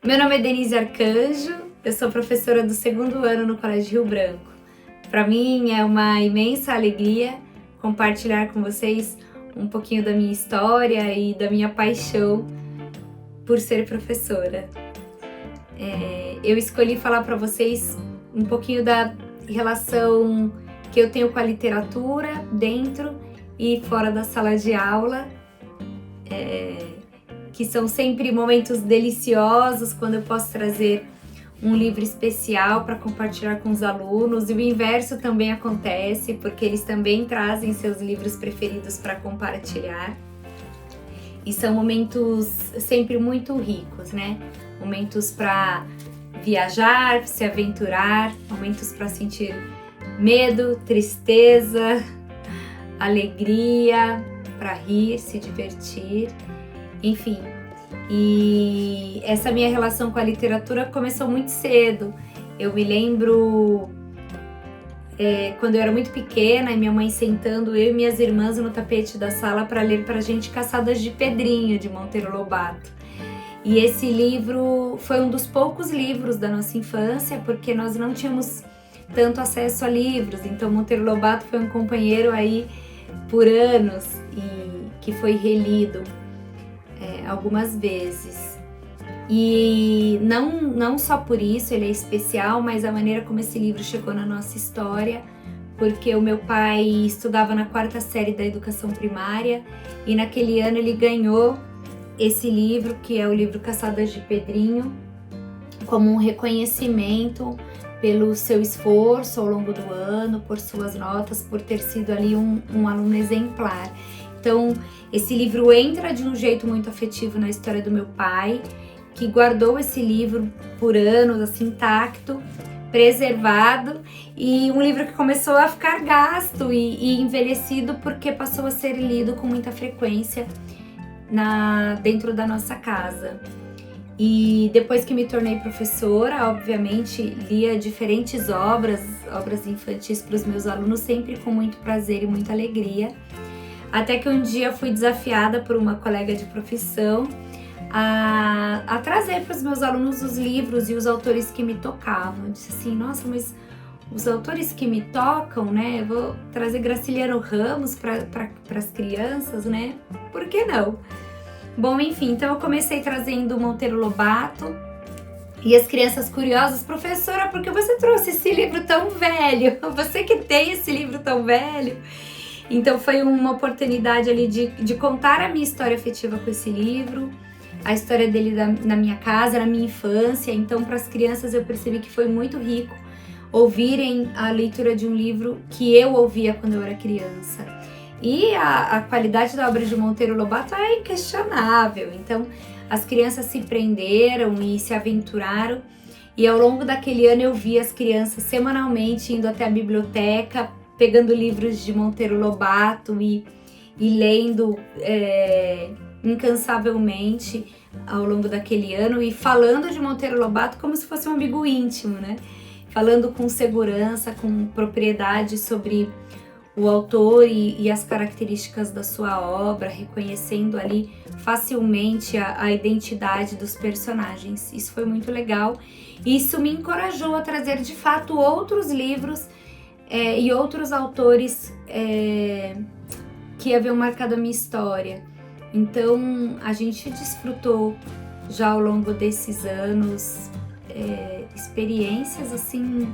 Meu nome é Denise Arcanjo, eu sou professora do 2º ano no Colégio Rio Branco. Para mim é uma imensa alegria compartilhar com vocês um pouquinho da minha história e da minha paixão por ser professora. Eu escolhi falar para vocês um pouquinho da relação que eu tenho com a literatura dentro e fora da sala de aula, que são sempre momentos deliciosos quando eu posso trazer um livro especial para compartilhar com os alunos, e o inverso também acontece, porque eles também trazem seus livros preferidos para compartilhar. E são momentos sempre muito ricos, né? Momentos para viajar, se aventurar, momentos para sentir medo, tristeza, alegria, para rir, se divertir, enfim. E essa minha relação com a literatura começou muito cedo. Eu me lembro quando eu era muito pequena e minha mãe sentando eu e minhas irmãs no tapete da sala para ler pra gente Caçadas de Pedrinho, de Monteiro Lobato. E esse livro foi um dos poucos livros da nossa infância, porque nós não tínhamos tanto acesso a livros, então Monteiro Lobato foi um companheiro aí por anos e que foi relido algumas vezes. E não só por isso ele é especial, mas a maneira como esse livro chegou na nossa história, porque o meu pai estudava na 4ª série da educação primária e naquele ano ele ganhou esse livro, que é o livro Caçadas de Pedrinho, como um reconhecimento pelo seu esforço ao longo do ano, por suas notas, por ter sido ali um aluno exemplar. Então, esse livro entra de um jeito muito afetivo na história do meu pai, que guardou esse livro por anos, assim, intacto, preservado, e um livro que começou a ficar gasto e envelhecido porque passou a ser lido com muita frequência dentro da nossa casa. E depois que me tornei professora, obviamente, lia diferentes obras infantis para os meus alunos, sempre com muito prazer e muita alegria. Até que um dia fui desafiada por uma colega de profissão a trazer para os meus alunos os livros e os autores que me tocavam. Eu disse assim, nossa, mas os autores que me tocam, né? Eu vou trazer Graciliano Ramos para as crianças, né? Por que não? Bom, enfim, então eu comecei trazendo Monteiro Lobato e as crianças curiosas, professora, por que você trouxe esse livro tão velho? Você que tem esse livro tão velho? Então foi uma oportunidade ali de contar a minha história afetiva com esse livro, a história dele na minha casa, na minha infância. Então para as crianças eu percebi que foi muito rico ouvirem a leitura de um livro que eu ouvia quando eu era criança. E a qualidade da obra de Monteiro Lobato é inquestionável, então as crianças se prenderam e se aventuraram, e ao longo daquele ano eu vi as crianças semanalmente indo até a biblioteca, pegando livros de Monteiro Lobato e lendo incansavelmente ao longo daquele ano e falando de Monteiro Lobato como se fosse um amigo íntimo, né? Falando com segurança, com propriedade sobre o autor e as características da sua obra, reconhecendo ali facilmente a identidade dos personagens. Isso foi muito legal e isso me encorajou a trazer de fato outros livros e outros autores que haviam marcado a minha história. Então a gente desfrutou já ao longo desses anos experiências assim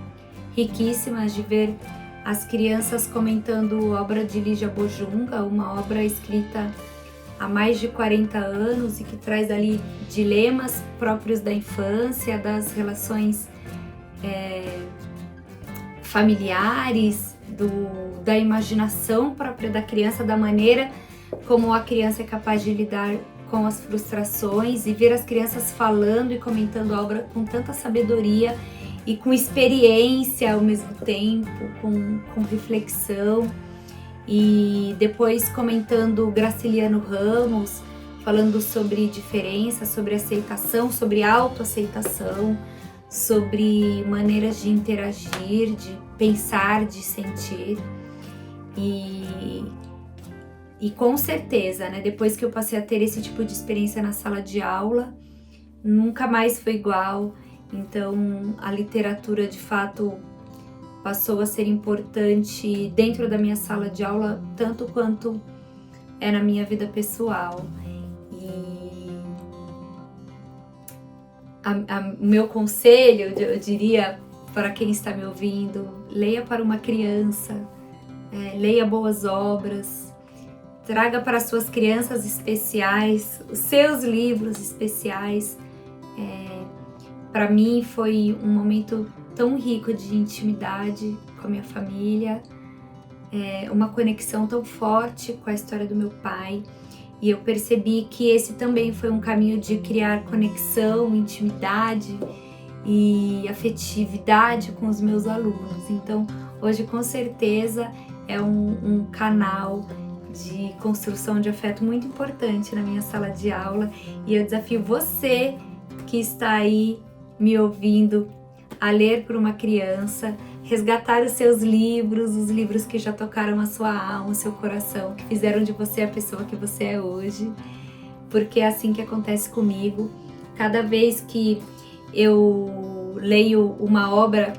riquíssimas de ver as crianças comentando obra de Lígia Bojunga, uma obra escrita há mais de 40 anos e que traz ali dilemas próprios da infância, das relações familiares, da imaginação própria da criança, da maneira como a criança é capaz de lidar com as frustrações, e ver as crianças falando e comentando a obra com tanta sabedoria e com experiência ao mesmo tempo, com reflexão. E depois comentando Graciliano Ramos, falando sobre diferença, sobre aceitação, sobre autoaceitação, sobre maneiras de interagir, de pensar, de sentir. E com certeza, né, depois que eu passei a ter esse tipo de experiência na sala de aula, nunca mais foi igual. Então a literatura de fato passou a ser importante dentro da minha sala de aula, tanto quanto é na minha vida pessoal. E o meu conselho, eu diria para quem está me ouvindo, leia para uma criança, leia boas obras, traga para suas crianças especiais os seus livros especiais. Para mim foi um momento tão rico de intimidade com a minha família, uma conexão tão forte com a história do meu pai, e eu percebi que esse também foi um caminho de criar conexão, intimidade e afetividade com os meus alunos. Então hoje com certeza é um canal de construção de afeto muito importante na minha sala de aula, e eu desafio você que está aí me ouvindo a ler para uma criança, resgatar os seus livros, os livros que já tocaram a sua alma, o seu coração, que fizeram de você a pessoa que você é hoje, porque é assim que acontece comigo. Cada vez que eu leio uma obra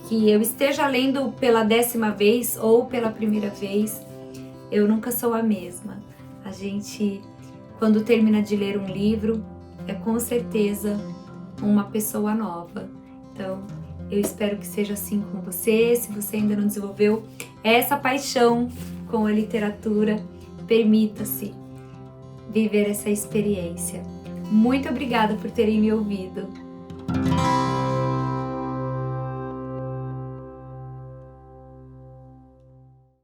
que eu esteja lendo pela 10ª vez ou pela primeira vez, eu nunca sou a mesma. A gente, quando termina de ler um livro, é com certeza uma pessoa nova. Então, eu espero que seja assim com você. Se você ainda não desenvolveu essa paixão com a literatura, permita-se viver essa experiência. Muito obrigada por terem me ouvido.